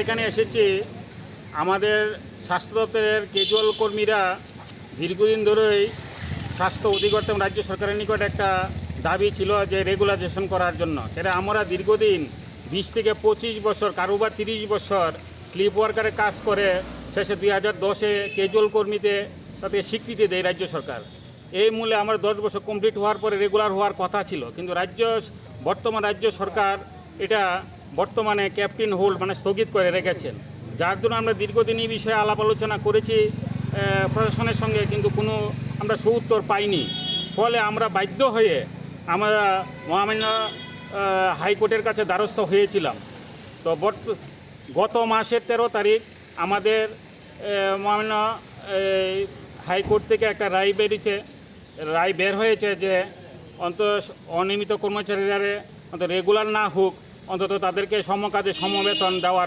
এখানে এসেছি আমাদের স্বাস্থ্য দপ্তরের ক্যাজুয়াল কর্মীরা দীর্ঘদিন ধরেই স্বাস্থ্য অধিকর্তা এবং রাজ্য সরকারের নিকট একটা দাবি ছিল যে রেগুলাইজেশন করার জন্য। এটা আমরা দীর্ঘদিন 20 থেকে 25 বছর, কারোবার 30 বছর স্লিপ ওয়ার্কারে কাজ করে শেষে 2010-এ ক্যাজুয়াল কর্মীতে তাতে স্বীকৃতি দেয় রাজ্য সরকার। এই মূলে আমার 10 বছর কমপ্লিট হওয়ার পরে রেগুলার হওয়ার কথা ছিল, কিন্তু বর্তমান রাজ্য সরকার এটা বর্তমানে ক্যাপ্টেন হোল্ড মানে স্থগিত করে রেখেছেন, যার জন্য আমরা দীর্ঘদিন এই বিষয়ে আলাপ আলোচনা করেছি প্রশাসনের সঙ্গে, কিন্তু কোনো আমরা সুউত্তর পাইনি। ফলে আমরা বাধ্য হয়ে আমরা মহামান্য হাইকোর্টের কাছে দ্বারস্থ হয়েছিলাম। তো গত মাসের 13 তারিখ আমাদের মহামান্য হাইকোর্ট থেকে একটা রায় বের হয়েছে যে অনিয়মিত কর্মচারীরা অন্তত রেগুলার না হোক, অন্তত তাদেরকে সমকাজে সমবেতন দেওয়ার